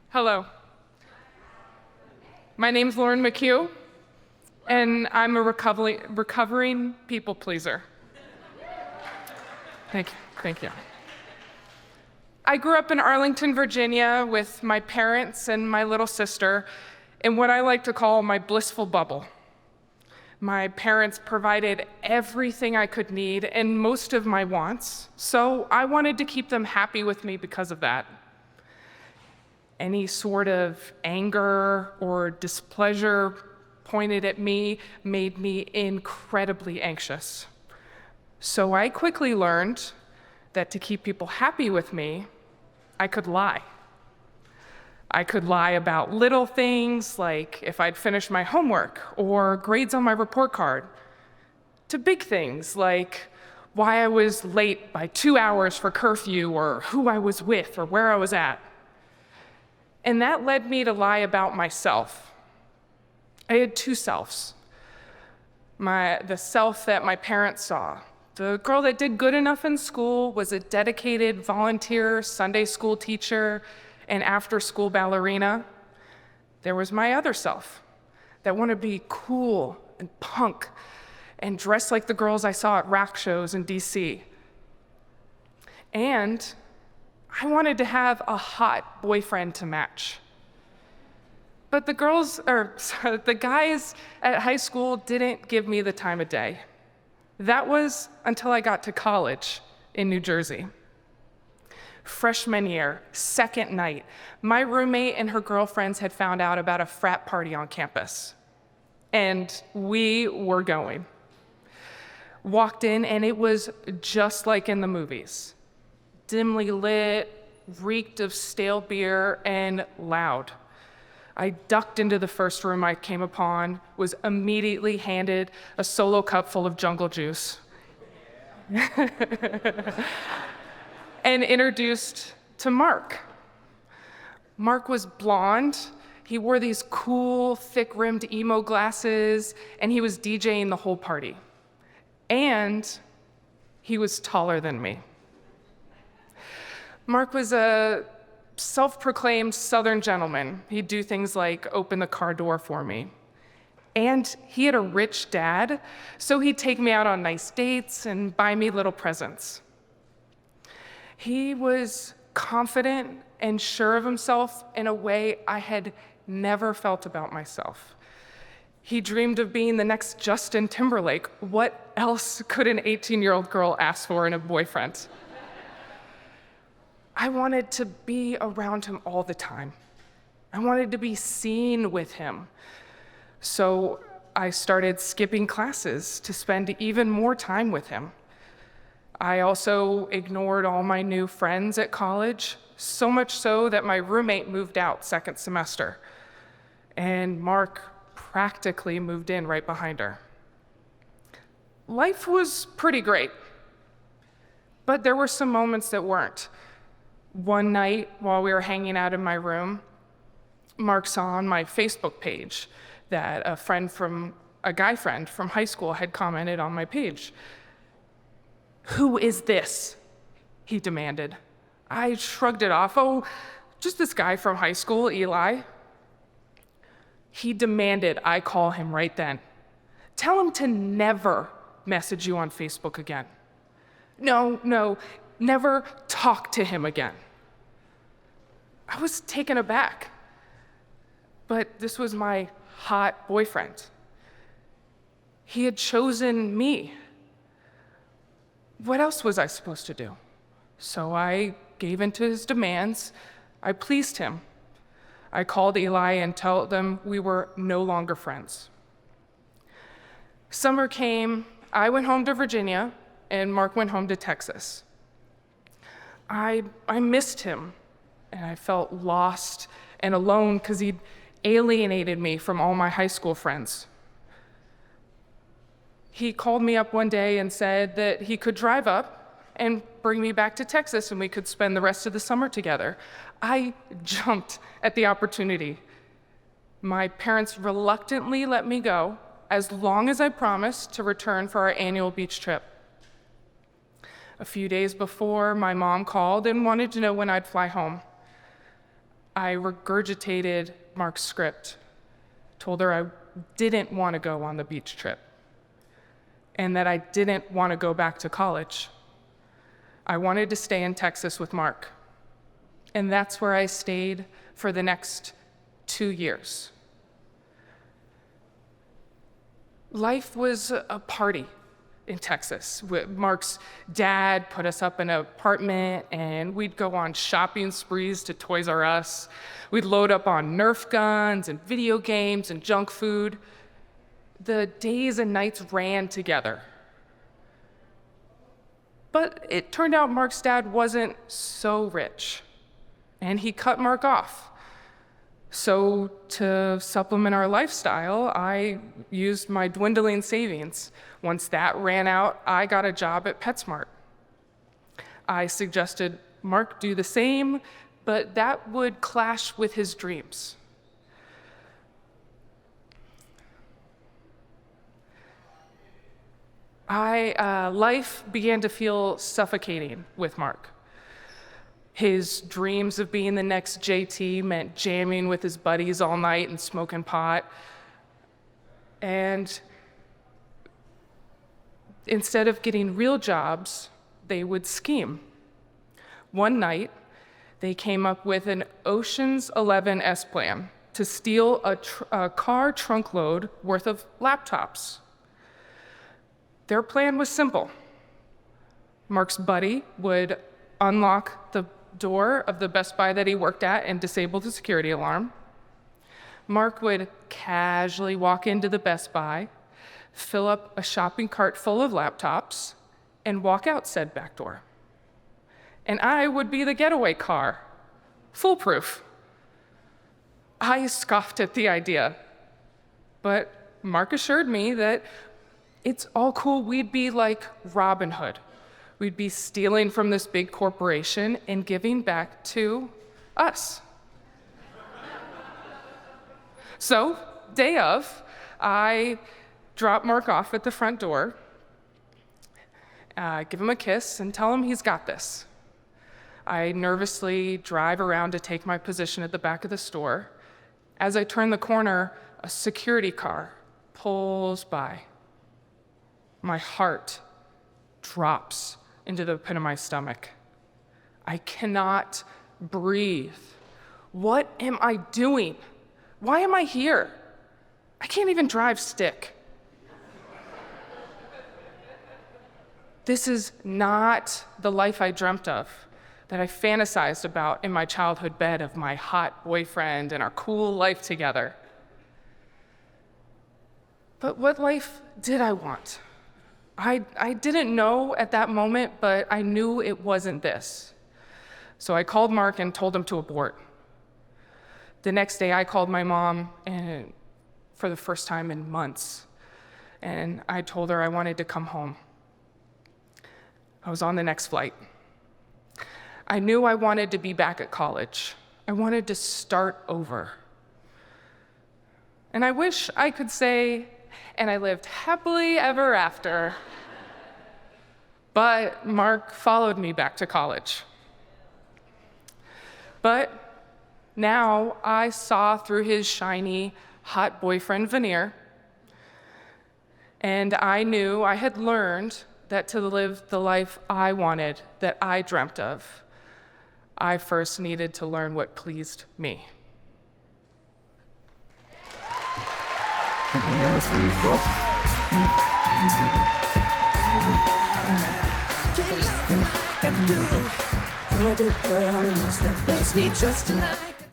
Hello. My name's McHugh, and I'm a recovering people pleaser. Thank you. I grew up in Arlington, Virginia with my parents and my little sister in what I like to call my blissful bubble. My parents provided everything I could need and most of my wants, so I wanted to keep them happy with me because of that. Any sort of anger or displeasure pointed at me made me incredibly anxious. So I quickly learned that to keep people happy with me, I could lie. I could lie about little things like if I'd finished my homework or grades on my report card, to big things like why I was late by 2 hours for curfew or who I was with or where I was at. And that led me to lie about myself. I had two selves. The self that my parents saw, the girl that did good enough in school, was a dedicated volunteer Sunday school teacher and after-school ballerina. There was my other self that wanted to be cool and punk and dress like the girls I saw at rack shows in DC. And I wanted to have a hot boyfriend to match. But the guys at high school didn't give me the time of day. That was until I got to college in New Jersey. Freshman year, second night, my roommate and her girlfriends had found out about a frat party on campus. And we were going. Walked in and it was just like in the movies. Dimly lit, reeked of stale beer, and loud. I ducked into the first room I came upon, was immediately handed a solo cup full of jungle juice, and introduced to Mark. Mark was blonde. He wore these cool, thick-rimmed emo glasses, and he was DJing the whole party. And he was taller than me. Mark was a self-proclaimed Southern gentleman. He'd do things like open the car door for me. And he had a rich dad, so he'd take me out on nice dates and buy me little presents. He was confident and sure of himself in a way I had never felt about myself. He dreamed of being the next Justin Timberlake. What else could an 18-year-old girl ask for in a boyfriend? I wanted to be around him all the time. I wanted to be seen with him. So I started skipping classes to spend even more time with him. I also ignored all my new friends at college, so much so that my roommate moved out second semester, and Mark practically moved in right behind her. Life was pretty great, but there were some moments that weren't. One night, while we were hanging out in my room, Mark saw on my Facebook page that a guy friend from high school had commented on my page. "Who is this?" he demanded. I shrugged it off. "Oh, just this guy from high school, Eli." He demanded I call him right then. "Tell him to never message you on Facebook again. No, never talk to him again." I was taken aback, but this was my hot boyfriend. He had chosen me. What else was I supposed to do? So I gave in to his demands. I pleased him. I called Eli and told them we were no longer friends. Summer came, I went home to Virginia, and Mark went home to Texas. I missed him, and I felt lost and alone because he'd alienated me from all my high school friends. He called me up one day and said that he could drive up and bring me back to Texas and we could spend the rest of the summer together. I jumped at the opportunity. My parents reluctantly let me go as long as I promised to return for our annual beach trip. A few days before, my mom called and wanted to know when I'd fly home. I regurgitated Mark's script, told her I didn't want to go on the beach trip, and that I didn't want to go back to college. I wanted to stay in Texas with Mark, and that's where I stayed for the next 2 years. Life was a party in Texas. Mark's dad put us up in an apartment, and we'd go on shopping sprees to Toys R Us. We'd load up on Nerf guns and video games and junk food. The days and nights ran together. But it turned out Mark's dad wasn't so rich, and he cut Mark off. So to supplement our lifestyle, I used my dwindling savings. Once that ran out, I got a job at PetSmart. I suggested Mark do the same, but that would clash with his dreams. Life began to feel suffocating with Mark. His dreams of being the next JT meant jamming with his buddies all night and smoking pot. And instead of getting real jobs, they would scheme. One night, they came up with an Ocean's 11 plan to steal a car trunk load worth of laptops. Their plan was simple. Mark's buddy would unlock the door of the Best Buy that he worked at and disable the security alarm. Mark would casually walk into the Best Buy, fill up a shopping cart full of laptops, and walk out said back door. And I would be the getaway car, foolproof. I scoffed at the idea, but Mark assured me that it's all cool. We'd be like Robin Hood. We'd be stealing from this big corporation and giving back to us. So, day of, I drop Mark off at the front door, give him a kiss, and tell him he's got this. I nervously drive around to take my position at the back of the store. As I turn the corner, a security car pulls by. My heart drops into the pit of my stomach. I cannot breathe. What am I doing? Why am I here? I can't even drive stick. This is not the life I dreamt of, that I fantasized about in my childhood bed of my hot boyfriend and our cool life together. But what life did I want? I didn't know at that moment, but I knew it wasn't this. So I called Mark and told him to abort. The next day, I called my mom, and for the first time in months, and I told her I wanted to come home. I was on the next flight. I knew I wanted to be back at college. I wanted to start over. And I wish I could say, and I lived happily ever after. But Mark followed me back to college. But now I saw through his shiny, hot boyfriend veneer, and I knew I had learned that to live the life I wanted, that I dreamt of, I first needed to learn what pleased me. Just like